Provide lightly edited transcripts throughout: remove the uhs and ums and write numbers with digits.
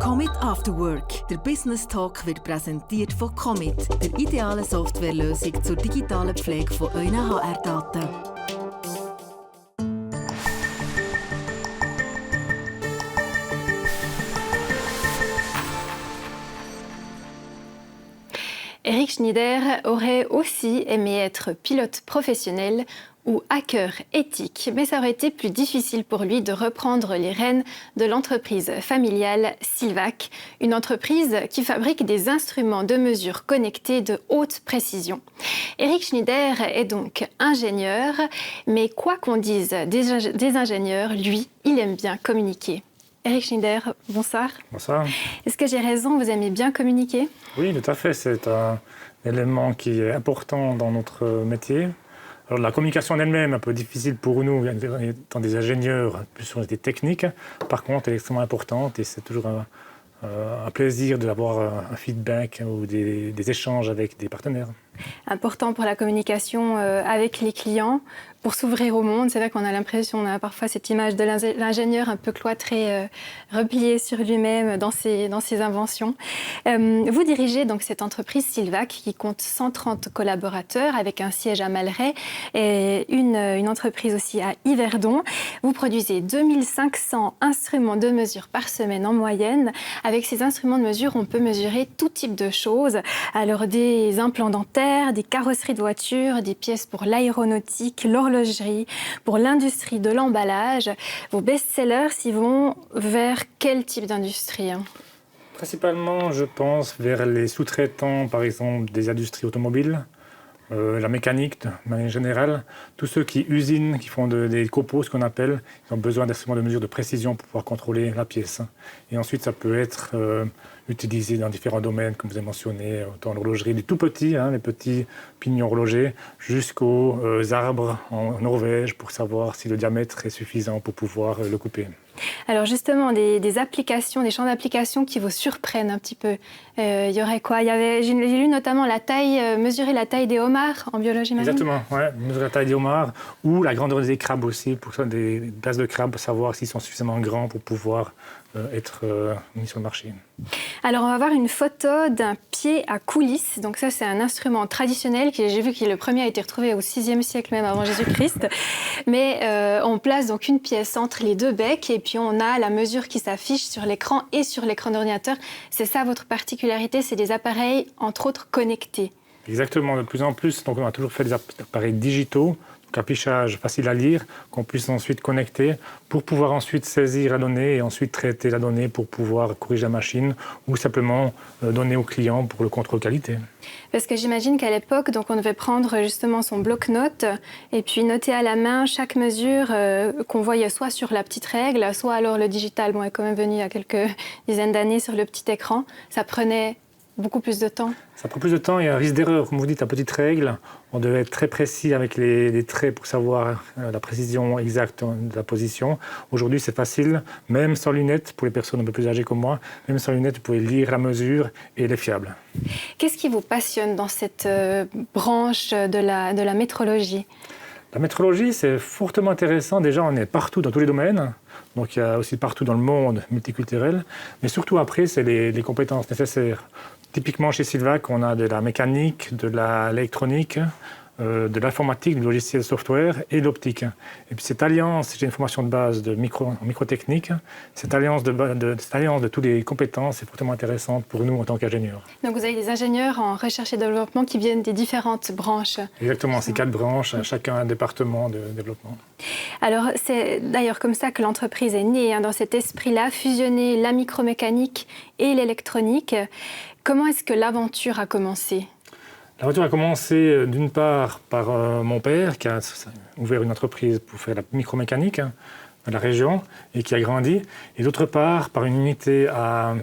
Commit After Work. Der Business Talk wird präsentiert von Commit, der idealen Softwarelösung zur digitalen Pflege von euren HR-Daten. Eric Schneider aurait aussi aimé être pilote professionnel ou hacker éthique, mais ça aurait été plus difficile pour lui de reprendre les rênes de l'entreprise familiale Silvac, une entreprise qui fabrique des instruments de mesure connectés de haute précision. Eric Schneider est donc ingénieur, mais quoi qu'on dise des ingénieurs, lui, il aime bien communiquer. Eric Schneider, bonsoir. Bonsoir. Est-ce que j'ai raison, vous aimez bien communiquer ? Oui, tout à fait. C'est un élément qui est important dans notre métier. Alors, la communication en elle-même est un peu difficile pour nous, étant des ingénieurs, plus sur des techniques. Par contre, elle est extrêmement importante et c'est toujours un plaisir d'avoir un feedback ou des échanges avec des partenaires. Important pour la communication avec les clients, pour s'ouvrir au monde. C'est vrai qu'on a l'impression, on a parfois cette image de l'ingénieur un peu cloîtré, replié sur lui-même dans ses inventions. Vous dirigez donc cette entreprise Silvac qui compte 130 collaborateurs avec un siège à Malray et une entreprise aussi à Yverdon. Vous produisez 2500 instruments de mesure par semaine en moyenne. Avec ces instruments de mesure, on peut mesurer tout type de choses. Alors des implants dentaires, des carrosseries de voitures, des pièces pour l'aéronautique, l'horlogerie, pour l'industrie de l'emballage. Vos best-sellers s'y vont vers quel type d'industrie ? Principalement, je pense, vers les sous-traitants, par exemple, des industries automobiles, la mécanique, de manière générale. Tous ceux qui usinent, qui font des copeaux, ce qu'on appelle, ils ont besoin d'instruments de mesure de précision pour pouvoir contrôler la pièce. Et ensuite, ça peut être utilisé dans différents domaines, comme vous avez mentionné, autant l'horlogerie, des tout petits, les petits pignons horlogers, jusqu'aux arbres en Norvège, pour savoir si le diamètre est suffisant pour pouvoir le couper. Alors justement, des applications, des champs d'application qui vous surprennent un petit peu. Il y aurait quoi ? J'ai lu notamment mesurer la taille des homards en biologie marine. Exactement, ouais, mesurer la taille des homards ou la grandeur des crabes aussi, pour ça, des bases de crabes, pour savoir s'ils sont suffisamment grands pour pouvoir être mis sur le marché. Alors on va voir une photo d'un pied à coulisses. Donc ça c'est un instrument traditionnel que j'ai vu que le premier a été retrouvé au 6e siècle même avant Jésus-Christ. Mais on place donc une pièce entre les deux becs et puis on a la mesure qui s'affiche sur l'écran et sur l'écran d'ordinateur. C'est ça votre particularité, c'est des appareils entre autres connectés. Exactement, de plus en plus. Donc on a toujours fait des appareils digitaux, donc affichage facile à lire, qu'on puisse ensuite connecter pour pouvoir ensuite saisir la donnée et ensuite traiter la donnée pour pouvoir corriger la machine ou simplement donner au client pour le contrôle qualité. Parce que j'imagine qu'à l'époque, donc on devait prendre justement son bloc-notes et puis noter à la main chaque mesure qu'on voyait soit sur la petite règle, soit alors le digital est quand même venu il y a quelques dizaines d'années sur le petit écran. Ça prenait beaucoup plus de temps. Ça prend plus de temps, il y a un risque d'erreur. Comme vous dites, à petite règle, on devait être très précis avec les traits pour savoir la précision exacte de la position. Aujourd'hui, c'est facile, même sans lunettes, pour les personnes un peu plus âgées comme moi, même sans lunettes, vous pouvez lire la mesure et elle est fiable. Qu'est-ce qui vous passionne dans cette branche de la métrologie ? La métrologie, c'est fortement intéressant. Déjà, on est partout dans tous les domaines. Donc, il y a aussi partout dans le monde multiculturel. Mais surtout, après, c'est les compétences nécessaires. Typiquement, chez Silvac, on a de la mécanique, de l'électronique, de l'informatique, du logiciel software et de l'optique. Et puis cette alliance, j'ai une formation de base de microtechnique, cette alliance de toutes les compétences est fortement intéressante pour nous en tant qu'ingénieurs. Donc vous avez des ingénieurs en recherche et développement qui viennent des différentes branches. Exactement, c'est 4 branches, chacun un département de développement. Alors c'est d'ailleurs comme ça que l'entreprise est née, dans cet esprit-là, fusionner la micromécanique et l'électronique. Comment est-ce que l'aventure a commencé ? L'aventure a commencé d'une part par mon père qui a ouvert une entreprise pour faire la micromécanique dans la région et qui a grandi. Et d'autre part par une unité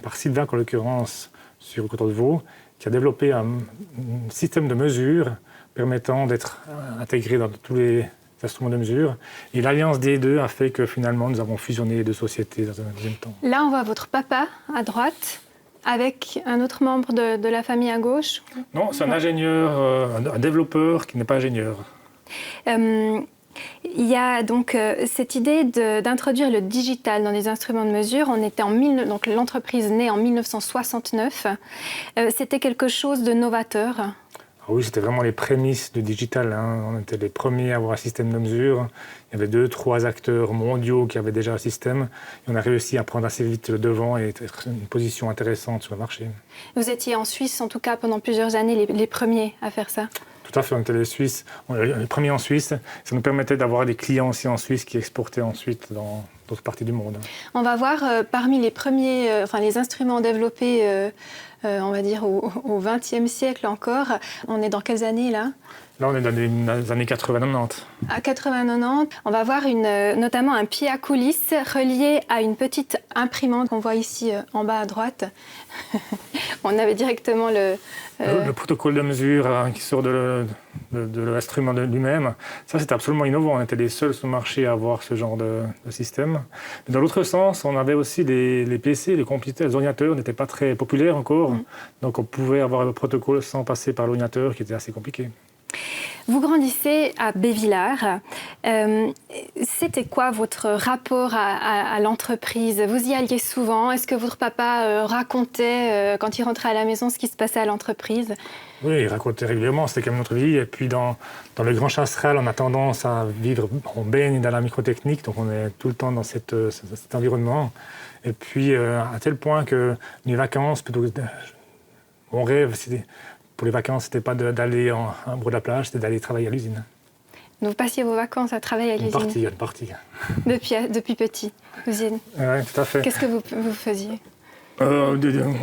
par Silvac en l'occurrence sur le canton de Vaud qui a développé un système de mesure permettant d'être intégré dans tous les instruments de mesure. Et l'alliance des deux a fait que finalement nous avons fusionné les deux sociétés dans un deuxième temps. Là on voit votre papa à droite. Avec un autre membre de la famille à gauche ? Non, c'est un ingénieur, un développeur qui n'est pas ingénieur. Il y a donc cette idée d'introduire le digital dans les instruments de mesure. On était donc l'entreprise née en 1969. C'était quelque chose de novateur. Ah oui, c'était vraiment les prémices du digital, hein. On était les premiers à avoir un système de mesure. Il y avait 2-3 acteurs mondiaux qui avaient déjà un système. Et on a réussi à prendre assez vite le devant et être une position intéressante sur le marché. Vous étiez en Suisse, en tout cas pendant plusieurs années, les premiers à faire ça. Tout à fait, on était les Suisses, les premiers en Suisse. Ça nous permettait d'avoir des clients aussi en Suisse qui exportaient ensuite dans d'autres parties du monde. On va voir parmi les premiers, les instruments développés, on va dire au XXe siècle encore. On est dans quelles années là ? Là, on est dans les années 80-90. À 80-90, on va voir notamment un pied à coulisses relié à une petite imprimante qu'on voit ici en bas à droite. On avait directement le protocole de mesure qui sort de l'instrument lui-même. Ça, c'était absolument innovant. On était les seuls sur le marché à avoir ce genre de système. Mais dans l'autre sens, on avait aussi les PC, les computers, les ordinateurs n'étaient pas très populaires encore. Donc, on pouvait avoir le protocole sans passer par l'ordinateur, qui était assez compliqué. Vous grandissez à Bévillars. C'était quoi votre rapport à l'entreprise ? Vous y alliez souvent ? Est-ce que votre papa racontait, quand il rentrait à la maison, ce qui se passait à l'entreprise ? Oui, il racontait régulièrement, c'était quand même notre vie. Et puis dans le Grand Chasseral, on a tendance à vivre, on baigne dans la microtechnique, donc on est tout le temps dans cet environnement. Et puis à tel point que les vacances, plutôt mon rêve, c'était... Pour les vacances, c'était pas d'aller en bord de la plage, c'était d'aller travailler à l'usine. Donc vous passiez vos vacances à travailler à l'usine ? Une partie. Depuis petit, l'usine. Oui, tout à fait. Qu'est-ce que vous faisiez ? On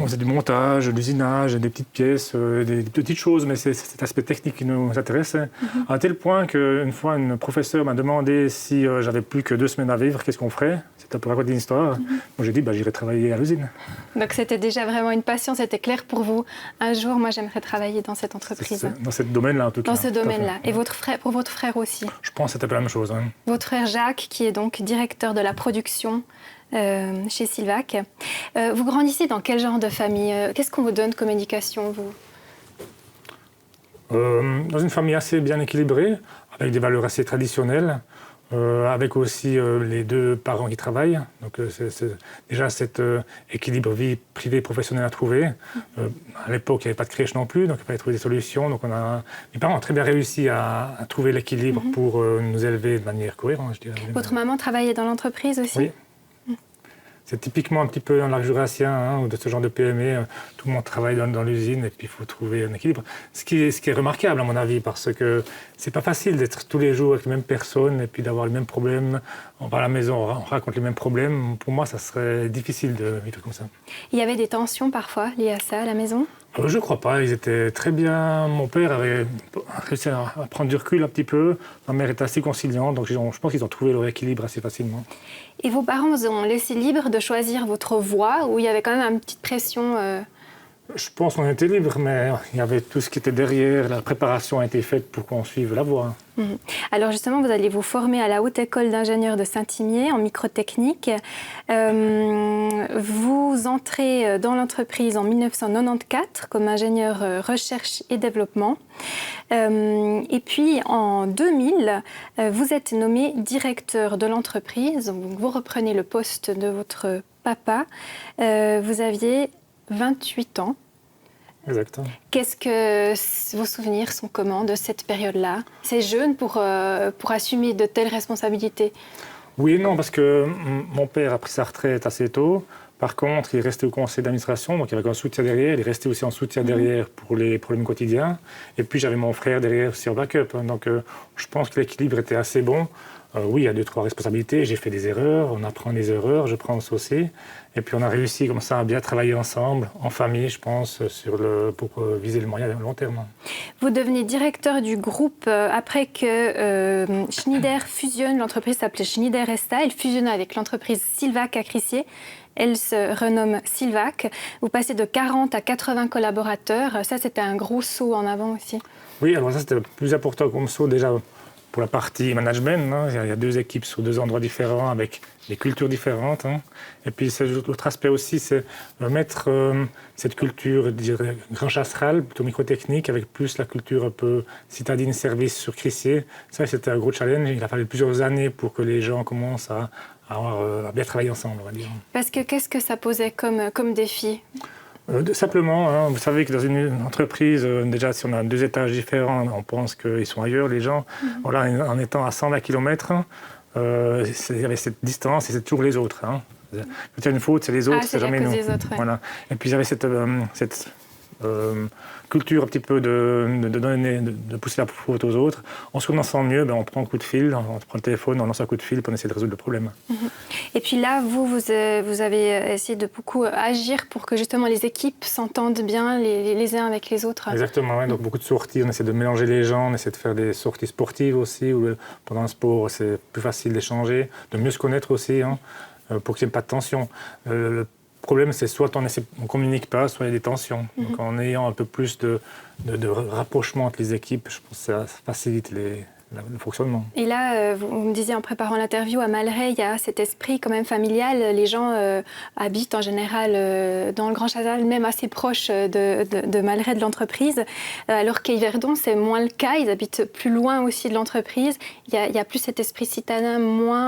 faisait du montage, de l'usinage, des petites pièces, des petites choses, mais c'est cet aspect technique qui nous intéressait. À tel point qu'une fois, une professeure m'a demandé si j'avais plus que 2 semaines à vivre, qu'est-ce qu'on ferait ? C'était pour raconter une histoire. Moi, j'ai dit, j'irai travailler à l'usine. Donc c'était déjà vraiment une passion, c'était clair pour vous. Un jour, moi, j'aimerais travailler dans cette entreprise. Dans ce domaine-là, en tout cas. Dans ce domaine-là. Et pour votre frère aussi ? Je pense que c'était la même chose. Hein. Votre frère Jacques, qui est donc directeur de la production chez Silvac. Vous grandissez dans quel genre de famille ? Qu'est-ce qu'on vous donne comme éducation, vous ? Dans une famille assez bien équilibrée, avec des valeurs assez traditionnelles, avec aussi les 2 parents qui travaillent. Donc c'est déjà cet équilibre vie privée professionnelle à trouver. À l'époque, il n'y avait pas de crèche non plus, donc il fallait trouver des solutions. Donc mes parents ont très bien réussi à trouver l'équilibre pour nous élever de manière cohérente, je dirais. Votre maman travaillait dans l'entreprise aussi ? Oui. C'est typiquement un petit peu dans l'art jurassien, ou de ce genre de PME, tout le monde travaille dans l'usine et puis il faut trouver un équilibre. Ce qui est remarquable à mon avis, parce que c'est pas facile d'être tous les jours avec les mêmes personnes et puis d'avoir les mêmes problèmes. On va à la maison, on raconte les mêmes problèmes. Pour moi, ça serait difficile de vivre comme ça. Il y avait des tensions parfois liées à ça à la maison ? Je ne crois pas, ils étaient très bien. Mon père avait réussi à prendre du recul un petit peu. Ma mère était assez conciliante, donc je pense qu'ils ont trouvé leur équilibre assez facilement. Et vos parents vous ont laissé libre de choisir votre voie, ou il y avait quand même une petite pression Je pense qu'on était libre, mais il y avait tout ce qui était derrière. La préparation a été faite pour qu'on suive la voie. Alors justement, vous allez vous former à la Haute École d'ingénieurs de Saint-Imier en microtechnique. Vous entrez dans l'entreprise en 1994 comme ingénieur recherche et développement. Et puis en 2000, vous êtes nommé directeur de l'entreprise. Donc, vous reprenez le poste de votre papa. Vous aviez 28 ans. Exactement. Qu'est-ce que vos souvenirs sont comment de cette période-là ? C'est jeune pour assumer de telles responsabilités. Oui et non, parce que mon père a pris sa retraite assez tôt. Par contre, il est resté au conseil d'administration, donc il y avait un soutien derrière. Il est resté aussi en soutien derrière pour les problèmes quotidiens. Et puis j'avais mon frère derrière aussi en backup. Donc je pense que l'équilibre était assez bon. Oui, il y a 2-3 responsabilités. J'ai fait des erreurs, on apprend des erreurs, je prends aussi. Et puis on a réussi comme ça à bien travailler ensemble, en famille, je pense, pour viser le moyen et le long terme. Vous devenez directeur du groupe après que Schneider fusionne. L'entreprise s'appelait Schneider Esta. Elle fusionne avec l'entreprise Silvac à Crissier. Elle se renomme Silvac. Vous passez de 40 à 80 collaborateurs. Ça, c'était un gros saut en avant aussi. Oui, alors ça, c'était le plus important comme saut déjà. Pour la partie management, hein, il y a 2 équipes sur 2 endroits différents avec des cultures différentes. Hein. Et puis l'autre aspect aussi, c'est mettre cette culture, je dirais, grand chastral, plutôt microtechnique, avec plus la culture un peu citadine service sur Crissier. Ça, c'était un gros challenge. Il a fallu plusieurs années pour que les gens commencent à bien travailler ensemble, on va dire. Parce que qu'est-ce que ça posait comme défi ? Simplement, hein, vous savez que dans une entreprise, déjà si on a 2 étages différents, on pense qu'ils sont ailleurs, les gens. Voilà, en étant à 120 km, il y avait cette distance et c'est toujours les autres. Hein. Quand il y a une faute, c'est les autres, c'est jamais nous. Autres, ouais. Voilà. Et puis il y avait cette culture un petit peu de pousser la faute aux autres. En se connaissant mieux, on prend un coup de fil, on prend le téléphone, on lance un coup de fil pour essayer de résoudre le problème. Et puis là, vous avez essayé de beaucoup agir pour que justement les équipes s'entendent bien les uns avec les autres. Exactement, ouais. Donc beaucoup de sorties, on essaie de mélanger les gens, on essaie de faire des sorties sportives aussi, où pendant le sport c'est plus facile d'échanger, de mieux se connaître aussi, hein, pour qu'il n'y ait pas de tension. Le problème, c'est soit on ne communique pas, soit il y a des tensions. Donc en ayant un peu plus de rapprochement entre les équipes, je pense que ça facilite le fonctionnement. Et là, vous me disiez en préparant l'interview, à Malray, il y a cet esprit quand même familial. Les gens habitent en général dans le Grand Chasal, même assez proche de Malray, de l'entreprise. Alors qu'à Yverdon, c'est moins le cas. Ils habitent plus loin aussi de l'entreprise. Il y a plus cet esprit citadin,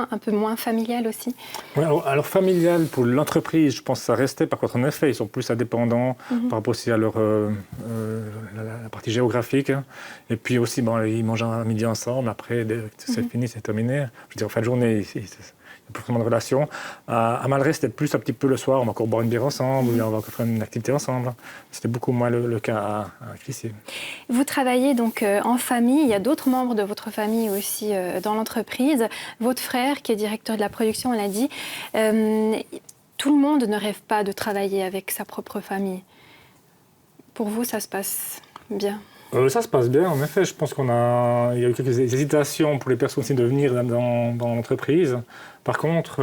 un peu moins familial aussi. Ouais, alors familial, pour l'entreprise, je pense que ça restait. Par contre, en effet, ils sont plus indépendants par rapport aussi à leur la partie géographique. Hein. Et puis aussi, ils mangent à midi ensemble. Après, c'est fini, c'est terminé. Je veux dire, en fin de journée, il n'y a plus vraiment de relation. À Malray, c'était plus un petit peu le soir, on va encore boire une bière ensemble, ou on va encore faire une activité ensemble. C'était beaucoup moins le cas à Crissier. Vous travaillez donc en famille, il y a d'autres membres de votre famille aussi dans l'entreprise. Votre frère, qui est directeur de la production, on l'a dit, tout le monde ne rêve pas de travailler avec sa propre famille. Pour vous, ça se passe bien ? Ça se passe bien, en effet. Je pense il y a eu quelques hésitations pour les personnes aussi de venir dans l'entreprise. Par contre,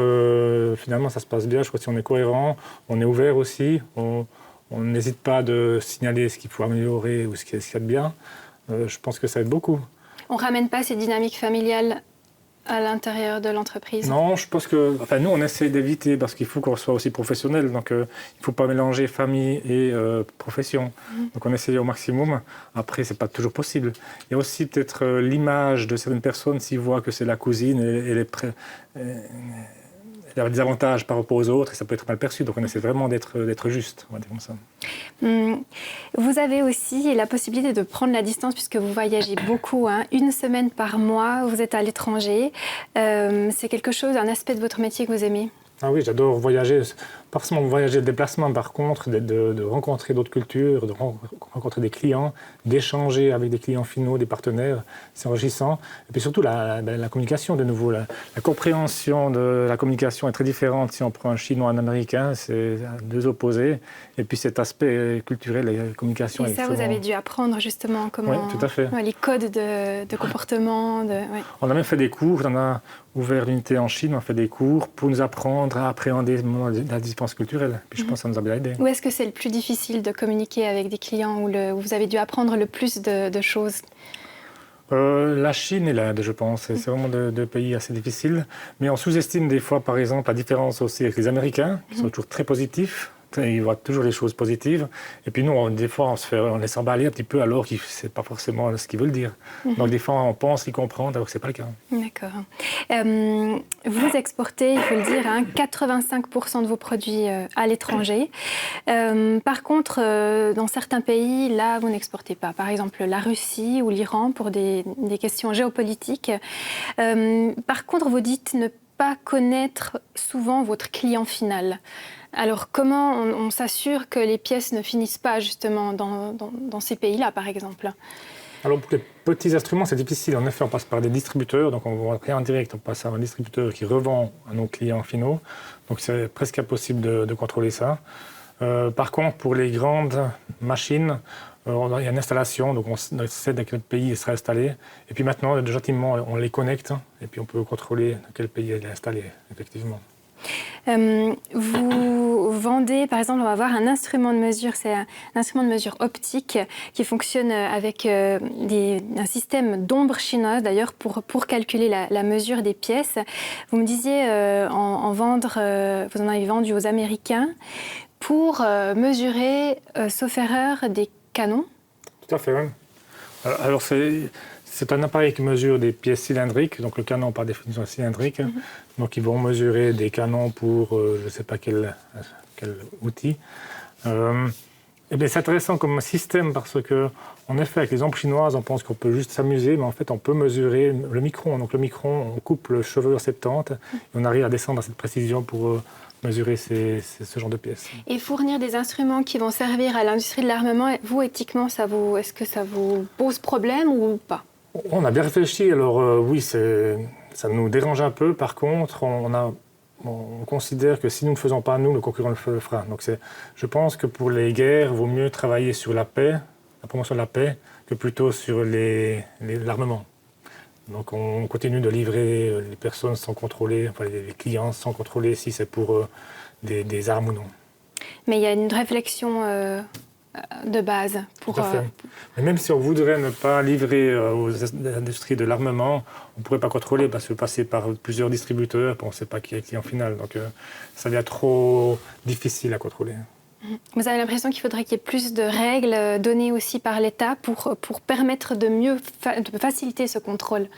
finalement, ça se passe bien. Je crois que si on est cohérent, on est ouvert aussi. On n'hésite pas de signaler ce qu'il faut améliorer ou ce qu'il y a de bien. Je pense que ça aide beaucoup. On ne ramène pas ces dynamiques familiales à l'intérieur de l'entreprise? Non, je pense que... Enfin, nous, on essaie d'éviter parce qu'il faut qu'on soit aussi professionnel. Donc, il ne faut pas mélanger famille et profession. Donc, on essaie au maximum. Après, ce n'est pas toujours possible. Il y a aussi peut-être l'image de certaines personnes s'ils voient que c'est la cousine et elle a des avantages par rapport aux autres et ça peut être mal perçu. Donc, on essaie vraiment d'être juste, on va dire comme ça. Vous avez aussi la possibilité de prendre la distance puisque vous voyagez beaucoup, hein, 1 semaine par mois, vous êtes à l'étranger. C'est quelque chose, un aspect de votre métier que vous aimez? Ah oui, j'adore voyager. Pas forcément voyager de déplacement, par contre, de rencontrer d'autres cultures, de rencontrer des clients, d'échanger avec des clients finaux, des partenaires, c'est enrichissant. Et puis surtout, la communication, de nouveau. La compréhension de la communication est très différente si on prend un Chinois ou un Américain, c'est 2 opposés. Et puis cet aspect culturel, la communication... Et ça, vous avez dû apprendre justement comment... Oui, tout à fait. Les codes de comportement. On a même fait des cours, on a ouvert l'unité en Chine, on a fait des cours pour nous apprendre à appréhender la différence culturelle. Puis je pense que ça nous a bien aidé. Où est-ce que c'est le plus difficile de communiquer avec des clients où vous avez dû apprendre le plus de choses? La Chine et l'Inde, je pense. C'est vraiment 2 pays assez difficiles. Mais on sous-estime des fois, par exemple, la différence aussi avec les Américains, qui sont toujours très positifs. Ils voient toujours les choses positives. Et puis nous, des fois, on laisse emballer un petit peu alors que ce n'est pas forcément ce qu'ils veulent dire. Donc des fois, on pense qu'ils comprennent alors que ce n'est pas le cas. D'accord. Vous exportez, il faut le dire, 85% de vos produits à l'étranger. Par contre, dans certains pays, là, vous n'exportez pas. Par exemple, la Russie ou l'Iran pour des questions géopolitiques. Par contre, vous dites ne pas connaître souvent votre client final. Alors, comment on s'assure que les pièces ne finissent pas justement dans ces pays-là, par exemple? Alors, pour les petits instruments, c'est difficile. En effet, on passe par des distributeurs. Donc, on voit rien en direct. On passe à un distributeur qui revend à nos clients finaux. Donc, c'est presque impossible de contrôler ça. Par contre, pour les grandes machines, il y a une installation. Donc, on sait dans quel pays il sera installé. Et puis maintenant, gentiment, on les connecte. Et puis, on peut contrôler dans quel pays il est installé, effectivement. Vous vendez, par exemple, on va voir un instrument de mesure, c'est un instrument de mesure optique qui fonctionne avec un système d'ombres chinoises, d'ailleurs, pour calculer la mesure des pièces. Vous me disiez vous en avez vendu aux Américains pour mesurer, sauf erreur, des canons. Tout à fait, oui. Alors, c'est un appareil qui mesure des pièces cylindriques, donc le canon par définition est cylindrique. Donc ils vont mesurer des canons pour je ne sais pas quel outil. Et bien, c'est intéressant comme système parce qu'en effet, avec les ombres chinoises, on pense qu'on peut juste s'amuser, mais en fait, on peut mesurer le micron. Donc le micron, on coupe le cheveu à 70 et on arrive à descendre à cette précision pour mesurer ce genre de pièces. Et fournir des instruments qui vont servir à l'industrie de l'armement, vous, éthiquement, est-ce que ça vous pose problème ou pas? On a bien réfléchi, alors oui, ça nous dérange un peu. Par contre, on considère que si nous ne le faisons pas, nous, le concurrent le fera. Donc je pense que pour les guerres, il vaut mieux travailler sur la paix, la promotion de la paix, que plutôt sur l'armement. Donc on continue de livrer les personnes sans contrôler, enfin les clients sans contrôler si c'est pour des armes ou non. Mais il y a une réflexion de base pour... Tout à fait. Mais même si on voudrait ne pas livrer aux industries de l'armement, on ne pourrait pas contrôler parce que passer par plusieurs distributeurs, on ne sait pas qui est le client final. Donc ça devient trop difficile à contrôler. Vous avez l'impression qu'il faudrait qu'il y ait plus de règles données aussi par l'État pour permettre de faciliter ce contrôle?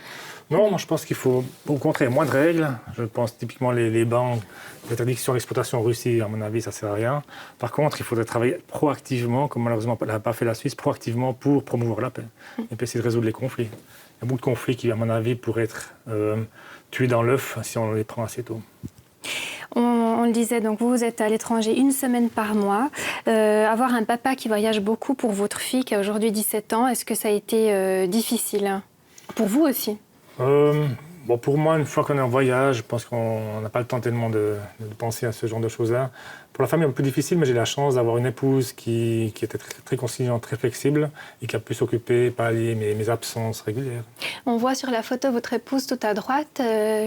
Non, moi je pense qu'il faut au contraire moins de règles. Je pense typiquement les banques, l'interdiction d'exploitation en Russie, à mon avis, ça ne sert à rien. Par contre, il faudrait travailler proactivement, comme malheureusement n'a pas fait la Suisse, proactivement pour promouvoir la paix et puis essayer de résoudre les conflits. Il y a beaucoup de conflits qui, à mon avis, pourraient être tués dans l'œuf si on les prend assez tôt. On le disait, donc vous êtes à l'étranger une semaine par mois. Avoir un papa qui voyage beaucoup pour votre fille qui a aujourd'hui 17 ans, est-ce que ça a été difficile? Pour vous aussi? Bon, pour moi, une fois qu'on est en voyage, je pense qu'on n'a pas le temps tellement de penser à ce genre de choses-là. Pour la famille, un peu difficile, mais j'ai la chance d'avoir une épouse qui était très, très conciliante, très flexible et qui a pu s'occuper, pallier mes absences régulières. On voit sur la photo votre épouse tout à droite,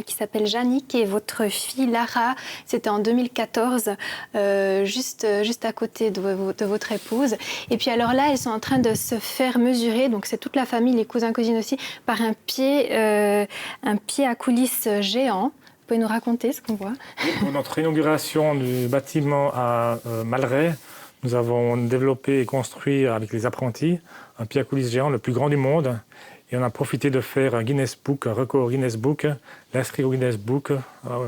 qui s'appelle Jannick, et votre fille Lara. C'était en 2014, juste à côté de votre épouse. Et puis alors là, elles sont en train de se faire mesurer, donc c'est toute la famille, les cousins, cousines aussi, par un pied à coulisses géant. Vous pouvez nous raconter ce qu'on voit? Pour notre inauguration du bâtiment à Malray, nous avons développé et construit avec les apprentis un pied à coulisses géant, le plus grand du monde. Et on a profité de faire un record Guinness Book, l'inscrire au Guinness Book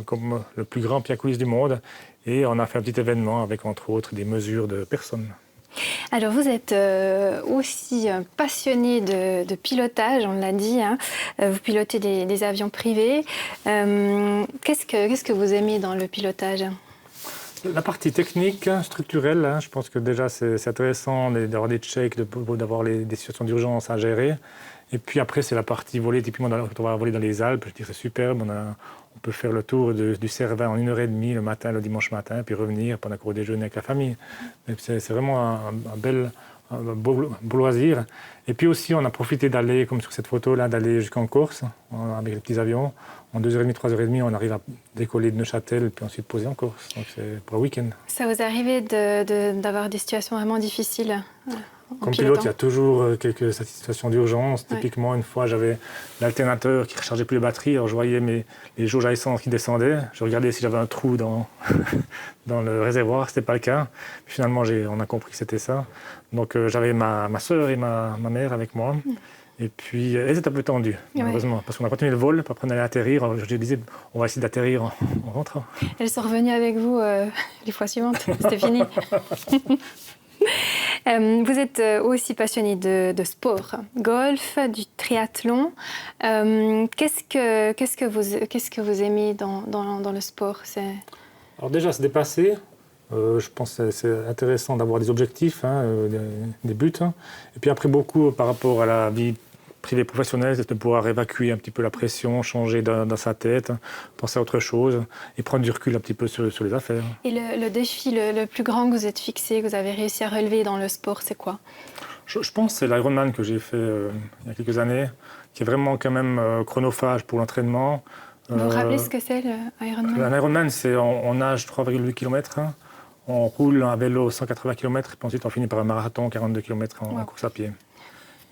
comme le plus grand pied à coulisses du monde. Et on a fait un petit événement avec, entre autres, des mesures de personnes. Alors vous êtes aussi passionné de pilotage, on l'a dit, hein. Vous pilotez des avions privés. Qu'est-ce que vous aimez dans le pilotage? La partie technique, structurelle, hein, je pense que déjà c'est intéressant d'avoir des checks, d'avoir des situations d'urgence à gérer. Et puis après, c'est la partie volée, typiquement quand on va voler dans les Alpes, je dirais c'est superbe. On peut faire le tour du Cervin en 1h30 le matin, le dimanche matin, puis revenir pendant qu'on déjeuner avec la famille. C'est vraiment un beau loisir. Et puis aussi, on a profité d'aller, comme sur cette photo-là, d'aller jusqu'en Corse avec les petits avions. En 2h30, 3h30, on arrive à décoller de Neuchâtel, puis ensuite poser en Corse. Donc c'est pour un week-end. Ça vous arrive d'avoir des situations vraiment difficiles? Comme pilote, il y a toujours quelques situations d'urgence. Typiquement, une fois, j'avais l'alternateur qui ne rechargeait plus les batteries. Alors, je voyais les jauges à essence qui descendaient. Je regardais si j'avais un trou dans le réservoir. Ce n'était pas le cas. Puis, finalement, on a compris que c'était ça. Donc, j'avais ma soeur et ma mère avec moi. Et puis, elles étaient un peu tendues, malheureusement. Parce qu'on a continué le vol. Puis après, on allait atterrir. Alors, je disais, on va essayer d'atterrir en rentrant. Elles sont revenues avec vous les fois suivantes. C'était fini. Vous êtes aussi passionné de sport, golf, du triathlon. Qu'est-ce que vous aimez dans le sport? Alors déjà, se dépasser. Je pense que c'est intéressant d'avoir des objectifs, des buts. Et puis après, beaucoup par rapport à la vie privée professionnelle, c'est de pouvoir évacuer un petit peu la pression, changer dans sa tête, penser à autre chose et prendre du recul un petit peu sur les affaires. Et le défi le plus grand que vous êtes fixé, que vous avez réussi à relever dans le sport, c'est quoi? Je pense que c'est l'Ironman que j'ai fait il y a quelques années, qui est vraiment quand même chronophage pour l'entraînement. Vous vous rappelez ce que c'est l'Ironman? Un Ironman, c'est on nage 3,8 km, on roule à vélo 180 km, puis ensuite on finit par un marathon 42 km en course à pied.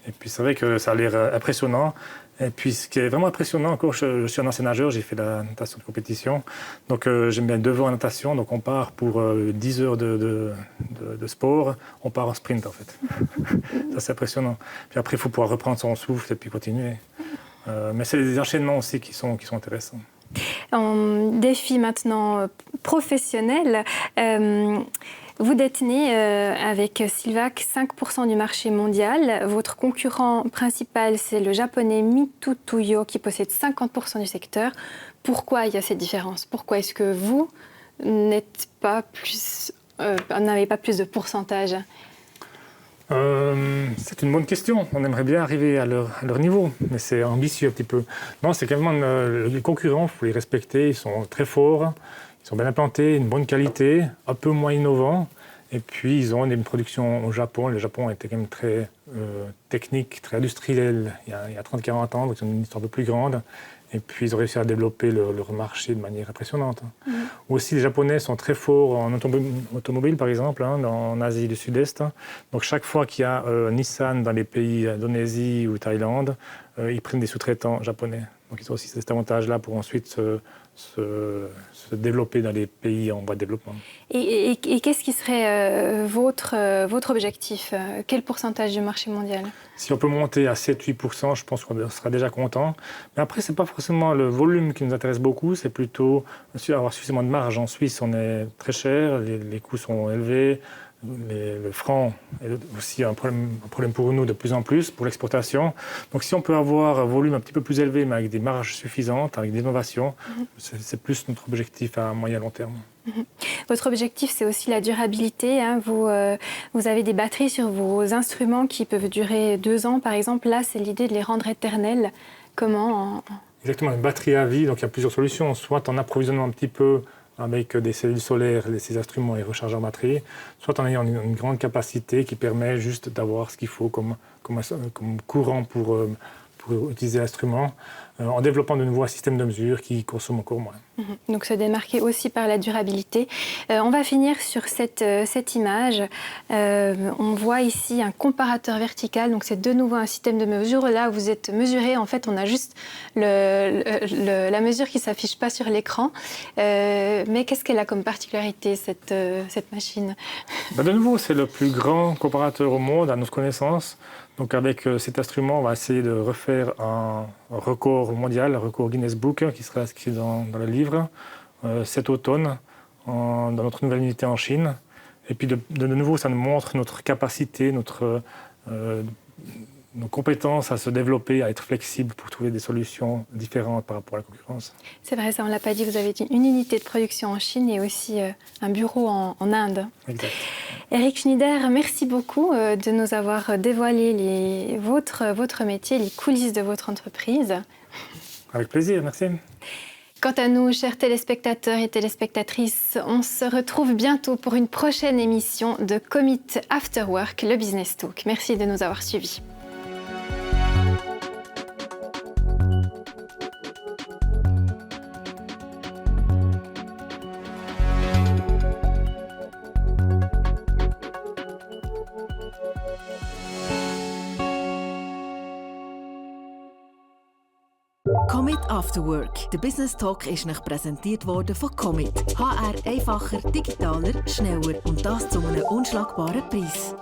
Et puis c'est vrai que ça a l'air impressionnant. Et puis ce qui est vraiment impressionnant, encore, je suis un ancien nageur, j'ai fait de la natation de compétition. Donc j'aime bien 2 heures en natation, donc on part pour 10 heures de sport, on part en sprint en fait. Ça c'est impressionnant. Puis après il faut pouvoir reprendre son souffle et puis continuer. Mais c'est des enchaînements aussi qui sont intéressants. En défi maintenant professionnel, vous détenez avec Silvac 5% du marché mondial. Votre concurrent principal, c'est le japonais Mitutoyo qui possède 50% du secteur. Pourquoi il y a cette différence? Pourquoi est-ce que vous n'avez pas plus de pourcentage? C'est une bonne question. On aimerait bien arriver à leur niveau, mais c'est ambitieux un petit peu. Non, c'est carrément les concurrents, il faut les respecter. Ils sont très forts, ils sont bien implantés, une bonne qualité, un peu moins innovants. Et puis, ils ont une production au Japon. Le Japon était quand même très technique, très industriel il y a 30-40 ans, donc c'est une histoire un peu plus grande. Et puis, ils ont réussi à développer leur marché de manière impressionnante. Aussi, les Japonais sont très forts en automobile, par exemple, en Asie du Sud-Est. Donc, chaque fois qu'il y a Nissan dans les pays d'Indonésie ou Thaïlande, ils prennent des sous-traitants japonais. Donc, ils ont aussi cet avantage-là pour ensuite se développer dans les pays en voie de développement. Et qu'est-ce qui serait votre objectif? Quel pourcentage du marché mondial? Si on peut monter à 7-8%, je pense qu'on sera déjà content. Mais après, ce n'est pas forcément le volume qui nous intéresse beaucoup, c'est plutôt avoir suffisamment de marge. En Suisse, on est très cher, les coûts sont élevés. Le franc est aussi un problème pour nous de plus en plus, pour l'exportation. Donc si on peut avoir un volume un petit peu plus élevé, mais avec des marges suffisantes, avec des innovations, c'est plus notre objectif à moyen et long terme. Votre objectif, c'est aussi la durabilité. Vous avez des batteries sur vos instruments qui peuvent durer 2 ans, par exemple. Là, c'est l'idée de les rendre éternels. Comment Exactement, une batterie à vie. Donc il y a plusieurs solutions. Soit en approvisionnant un petit peu avec des cellules solaires, ces instruments et rechargés en batterie, soit en ayant une grande capacité qui permet juste d'avoir ce qu'il faut comme courant pour utiliser l'instrument, en développant de nouveau un système de mesure qui consomme encore moins. Donc se démarquer aussi par la durabilité. On va finir sur cette image. On voit ici un comparateur vertical, donc c'est de nouveau un système de mesure. Là, vous êtes mesuré, en fait, on a juste la mesure qui ne s'affiche pas sur l'écran. Mais qu'est-ce qu'elle a comme particularité, cette machine? De nouveau, c'est le plus grand comparateur au monde, à notre connaissance. Donc avec cet instrument, on va essayer de refaire un record mondial, un record Guinness Book, qui sera inscrit dans le livre cet automne, dans notre nouvelle unité en Chine. Et puis de nouveau, ça nous montre notre capacité, nos compétences à se développer, à être flexible pour trouver des solutions différentes par rapport à la concurrence. C'est vrai, ça on ne l'a pas dit, vous avez une unité de production en Chine et aussi un bureau en Inde. Exact. Eric Schneider, merci beaucoup de nous avoir dévoilé votre métier, les coulisses de votre entreprise. Avec plaisir, merci. Quant à nous, chers téléspectateurs et téléspectatrices, on se retrouve bientôt pour une prochaine émission de Commit After Work, le Business Talk. Merci de nous avoir suivis. Commit After Work. Der Business Talk ist euch präsentiert worden von Commit. HR einfacher, digitaler, schneller und das zu einem unschlagbaren Preis.